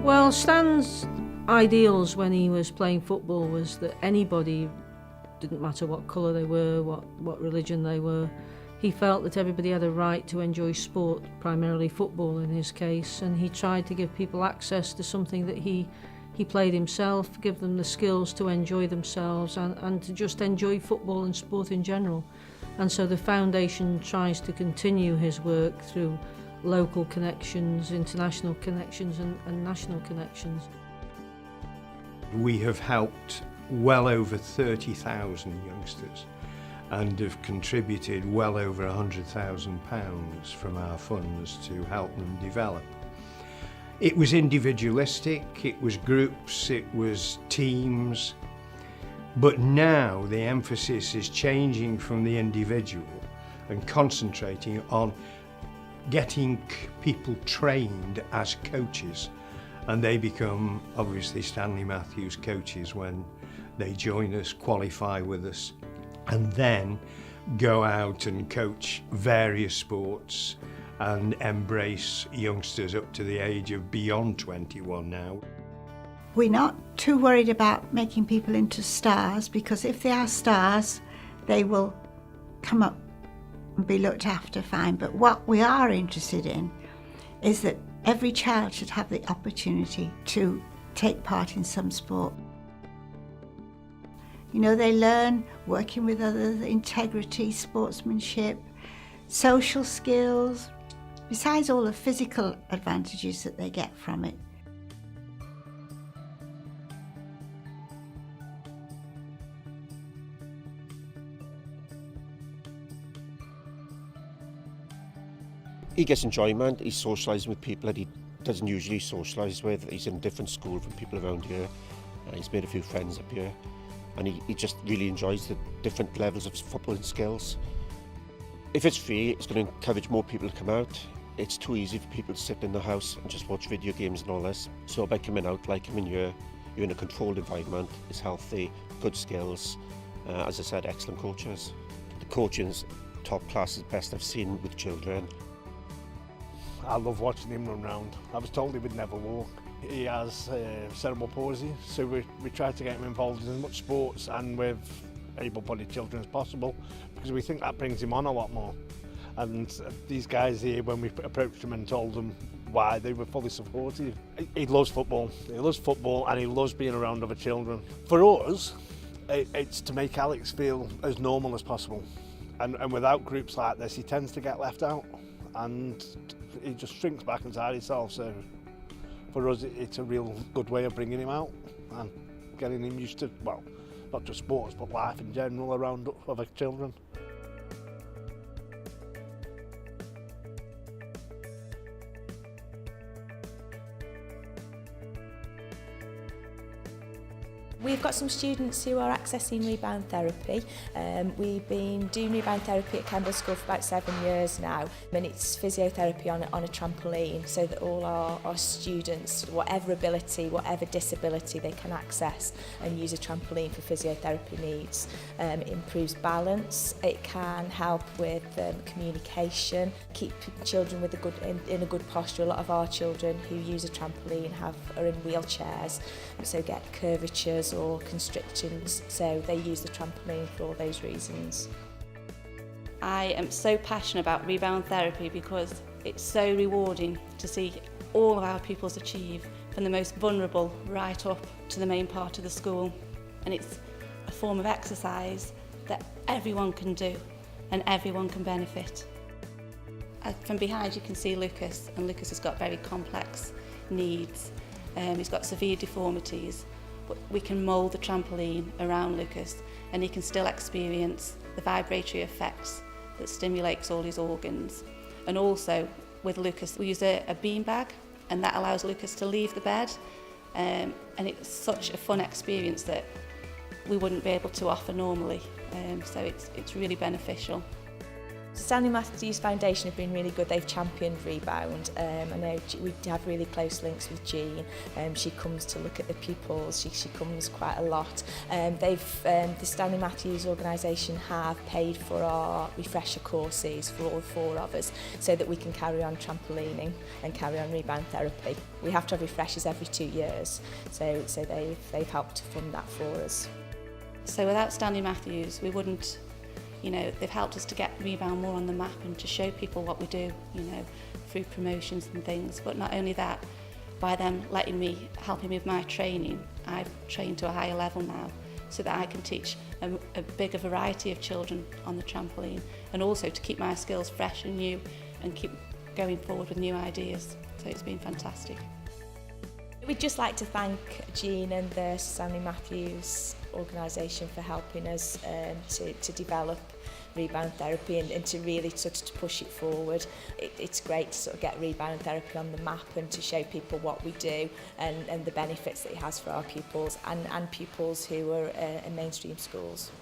Well, Stan's ideals when he was playing football was that anybody, didn't matter what colour they were, what religion they were, he felt that everybody had a right to enjoy sport, primarily football in his case, and he tried to give people access to something that he played himself, give them the skills to enjoy themselves and to just enjoy football and sport in general. And so the foundation tries to continue his work through local connections, international connections and national connections. We have helped well over 30,000 youngsters and have contributed well over £100,000 from our funds to help them develop. It was individualistic, it was groups, it was teams, but now the emphasis is changing from the individual and concentrating on getting people trained as coaches, and they become obviously Stanley Matthews coaches when they join us, qualify with us, and then go out and coach various sports and embrace youngsters up to the age of beyond 21 now. We're not too worried about making people into stars, because if they are stars, they will come up and be looked after fine. But what we are interested in is that every child should have the opportunity to take part in some sport. You know, they learn working with others, integrity, sportsmanship, social skills, besides all the physical advantages that they get from it. He gets enjoyment, he's socialising with people that he doesn't usually socialise with. He's in a different school from people around here. He's made a few friends up here, and he just really enjoys the different levels of footballing skills. If it's free, it's going to encourage more people to come out. It's too easy for people to sit in the house and just watch video games and all this. So by coming out, like coming here, you're in a controlled environment, it's healthy, good skills, as I said, excellent coaches. The coaching's top class, is the best I've seen with children. I love watching him run round. I was told he would never walk. He has cerebral palsy, so we try to get him involved in as much sports and with able-bodied children as possible, because we think that brings him on a lot more. And these guys here, when we approached them and told them why, they were fully supportive. He loves football. He loves football and he loves being around other children. For us, it's to make Alex feel as normal as possible. And without groups like this, he tends to get left out and he just shrinks back inside himself. So for us, it's a real good way of bringing him out and getting him used to, well, not just sports, but life in general around other children. We've got some students who are accessing rebound therapy. We've been doing rebound therapy at Kemble School for about 7 years now, and it's physiotherapy on a trampoline, so that all our students, whatever ability, whatever disability, they can access and use a trampoline for physiotherapy needs. It improves balance, it can help with communication, keep children with in a good posture. A lot of our children who use a trampoline are in wheelchairs, so get curvatures or constrictions, so they use the trampoline for all those reasons. I am so passionate about rebound therapy because it's so rewarding to see all of our pupils achieve, from the most vulnerable right up to the main part of the school. And it's a form of exercise that everyone can do and everyone can benefit. From behind you can see Lucas, and Lucas has got very complex needs. He's got severe deformities, but we can mould the trampoline around Lucas and he can still experience the vibratory effects that stimulates all his organs. And also with Lucas, we use a beanbag, and that allows Lucas to leave the bed, and it's such a fun experience that we wouldn't be able to offer normally, so it's really beneficial. Stanley Matthews Foundation have been really good. They've championed rebound. I know we have really close links with Jean. She comes to look at the pupils. She comes quite a lot. The Stanley Matthews organisation have paid for our refresher courses for all 4 of us, so that we can carry on trampolining and carry on rebound therapy. We have to have refreshers every 2 years, so they've helped to fund that for us. So without Stanley Matthews, we wouldn't, they've helped us to get rebound more on the map and to show people what we do, through promotions and things. But not only that, by them helping me with my training, I've trained to a higher level now, so that I can teach a bigger variety of children on the trampoline, and also to keep my skills fresh and new and keep going forward with new ideas. So it's been fantastic. We'd just like to thank Jean and the Stanley Matthews organisation for helping us to develop rebound therapy and to really sort of to push it forward. It's great to sort of get rebound therapy on the map and to show people what we do and the benefits that it has for our pupils and pupils who are in mainstream schools.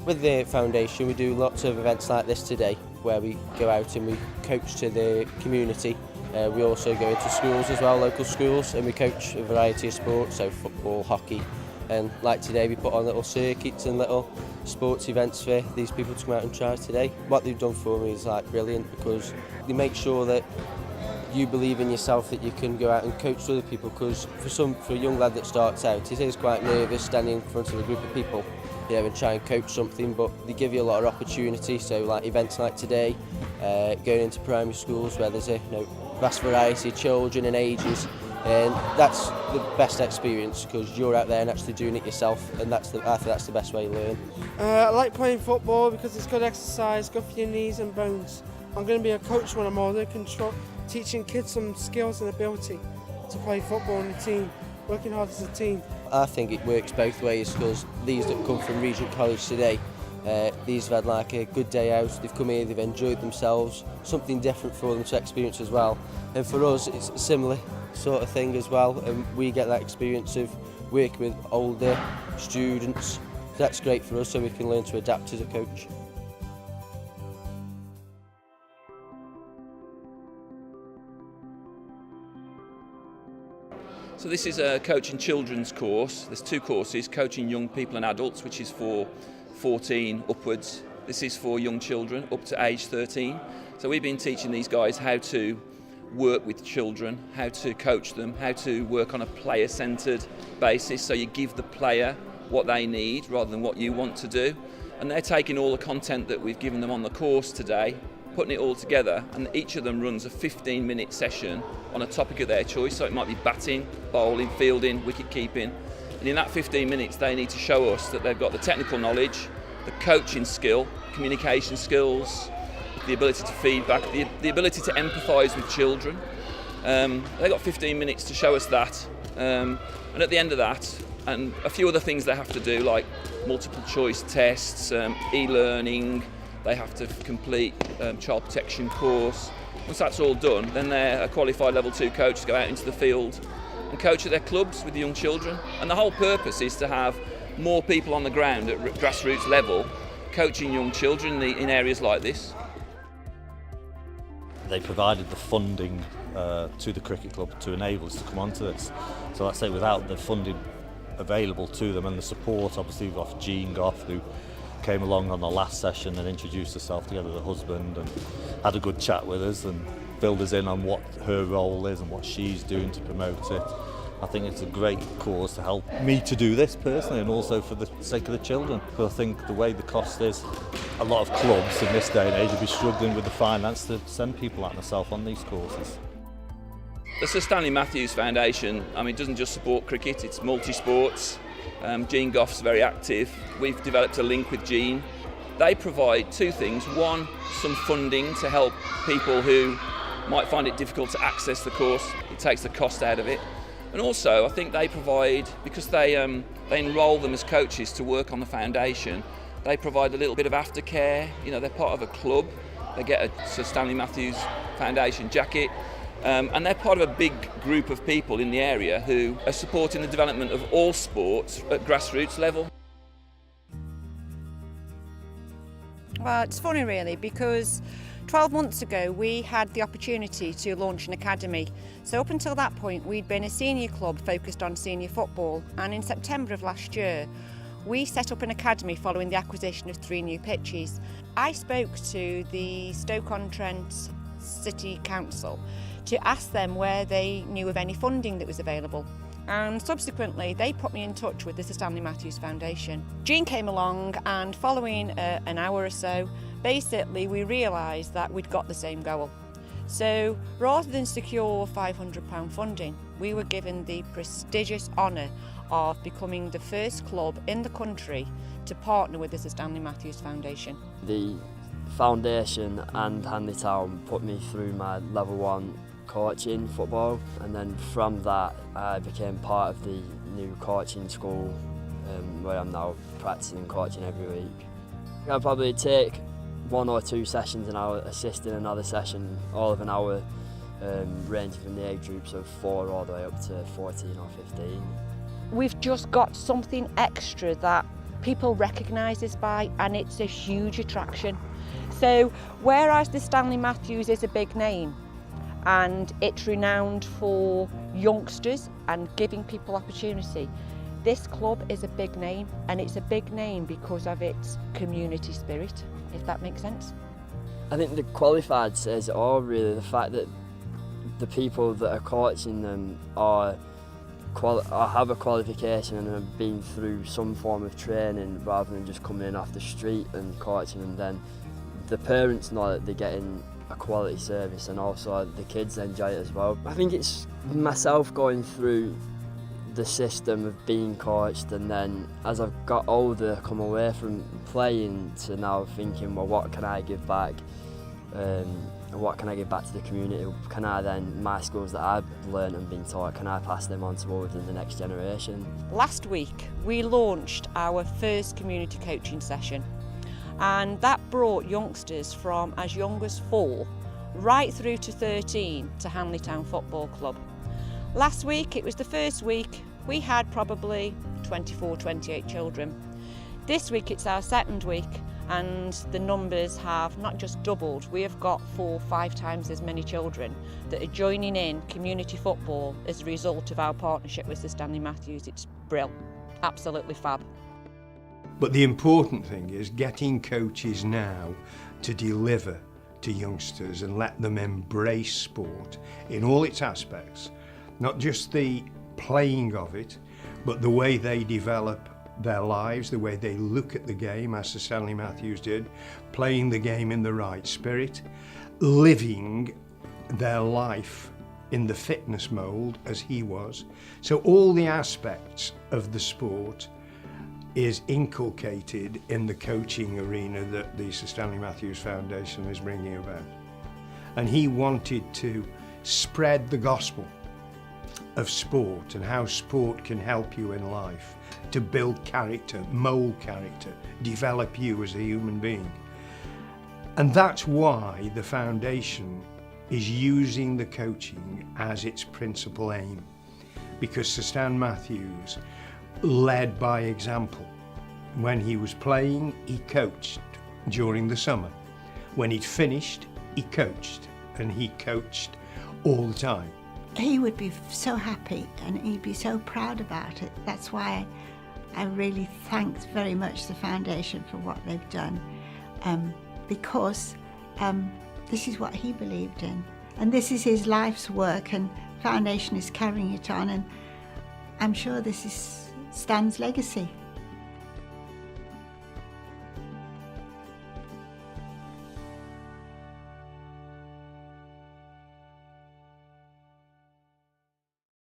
With the foundation, we do lots of events like this today, where we go out and we coach to the community. We also go into schools as well, local schools, and we coach a variety of sports, so football, hockey, and like today we put on little circuits and little sports events for these people to come out and try today. What they've done for me is brilliant, because they make sure that you believe in yourself, that you can go out and coach to other people, because for a young lad that starts out, he is quite nervous standing in front of a group of people, and try and coach something, but they give you a lot of opportunity. So like events like today, going into primary schools where there's a vast variety of children and ages, and that's the best experience, because you're out there and actually doing it yourself, and I think that's the best way to learn. I like playing football because it's good exercise, good for your knees and bones. I'm going to be a coach when I'm older, teaching kids some skills and ability to play football in a team, working hard as a team. I think it works both ways, because these that come from Regent College today, these have had a good day out, they've come here, they've enjoyed themselves, something different for them to experience as well. And for us it's a similar sort of thing as well, and we get that experience of working with older students. That's great for us, so we can learn to adapt as a coach. So this is a coaching children's course. There's 2 courses, coaching young people and adults, which is for 14 upwards. This is for young children up to age 13. So we've been teaching these guys how to work with children, how to coach them, how to work on a player-centred basis, so you give the player what they need rather than what you want to do. And they're taking all the content that we've given them on the course today, putting it all together, and each of them runs a 15-minute session on a topic of their choice. So it might be batting, bowling, fielding, wicket keeping, and in that 15 minutes they need to show us that they've got the technical knowledge, the coaching skill, communication skills, the ability to feedback, the ability to empathise with children. They've got 15 minutes to show us that, and at the end of that, and a few other things they have to do, like multiple choice tests, e-learning. They have to complete child protection course. Once that's all done, then they're a qualified level 2 coach to go out into the field and coach at their clubs with the young children. And the whole purpose is to have more people on the ground at grassroots level coaching young children in areas like this. They provided the funding to the cricket club to enable us to come onto this. So let's say without the funding available to them and the support, obviously, of Jean Goff, who came along on the last session and introduced herself together with her husband and had a good chat with us and filled us in on what her role is and what she's doing to promote it. I think it's a great cause to help me to do this personally, and also for the sake of the children. But I think the way the cost is, a lot of clubs in this day and age will be struggling with the finance to send people like myself on these courses. The Sir Stanley Matthews Foundation, doesn't just support cricket, it's multi-sports. Jean Goff's very active. We've developed a link with Jean. They provide 2 things. One, some funding to help people who might find it difficult to access the course. It takes the cost out of it. And also, I think they provide, because they enrol them as coaches to work on the foundation, they provide a little bit of aftercare. They're part of a club. They get a Sir Stanley Matthews Foundation jacket. And they're part of a big group of people in the area who are supporting the development of all sports at grassroots level. Well, it's funny really, because 12 months ago we had the opportunity to launch an academy. So up until that point we'd been a senior club focused on senior football, and in September of last year we set up an academy following the acquisition of 3 new pitches. I spoke to the Stoke-on-Trent City Council to ask them where they knew of any funding that was available. And subsequently they put me in touch with the Sir Stanley Matthews Foundation. Jean came along, and following an hour or so, basically we realised that we'd got the same goal. So rather than secure £500 funding, we were given the prestigious honour of becoming the first club in the country to partner with the Sir Stanley Matthews Foundation. The foundation and Hanley Town put me through my level 1 coaching football, and then from that I became part of the new coaching school where I'm now practicing coaching every week. I'll probably take 1 or 2 sessions an hour, assisting another session all of an hour, ranging from the age groups of 4 all the way up to 14 or 15. We've just got something extra that people recognise us by, and it's a huge attraction. So whereas the Stanley Matthews is a big name and it's renowned for youngsters and giving people opportunity, this club is a big name, and it's a big name because of its community spirit, if that makes sense. I think the qualified says it all really, the fact that the people that are coaching them have a qualification and have been through some form of training rather than just coming in off the street and coaching, and then the parents know that they're getting a quality service, and also the kids enjoy it as well. I think it's myself going through the system of being coached, and then as I've got older, come away from playing to now thinking, well, what can I give back? What can I give back to the community? Can I then, my skills that I've learned and been taught, can I pass them on towards the next generation? Last week we launched our first community coaching session, and that brought youngsters from as young as 4 right through to 13 to Hanley Town Football Club. Last week, it was the first week, we had probably 24, 28 children. This week it's our second week, and the numbers have not just doubled, we have got 4 or 5 times as many children that are joining in community football as a result of our partnership with Sir Stanley Matthews. It's brilliant, absolutely fab. But the important thing is getting coaches now to deliver to youngsters and let them embrace sport in all its aspects, not just the playing of it, but the way they develop their lives, the way they look at the game, as Sir Stanley Matthews did, playing the game in the right spirit, living their life in the fitness mould as he was. So all the aspects of the sport is inculcated in the coaching arena that the Sir Stanley Matthews Foundation is bringing about. And he wanted to spread the gospel of sport and how sport can help you in life, to build character, mould character, develop you as a human being. And that's why the foundation is using the coaching as its principal aim, because Sir Stan Matthews led by example. When he was playing, he coached during the summer. When he'd finished, he coached, and he coached all the time. He would be so happy and he'd be so proud about it. That's why I really thank very much the foundation for what they've done, because this is what he believed in, and this is his life's work, and foundation is carrying it on, and I'm sure this is Stan's legacy.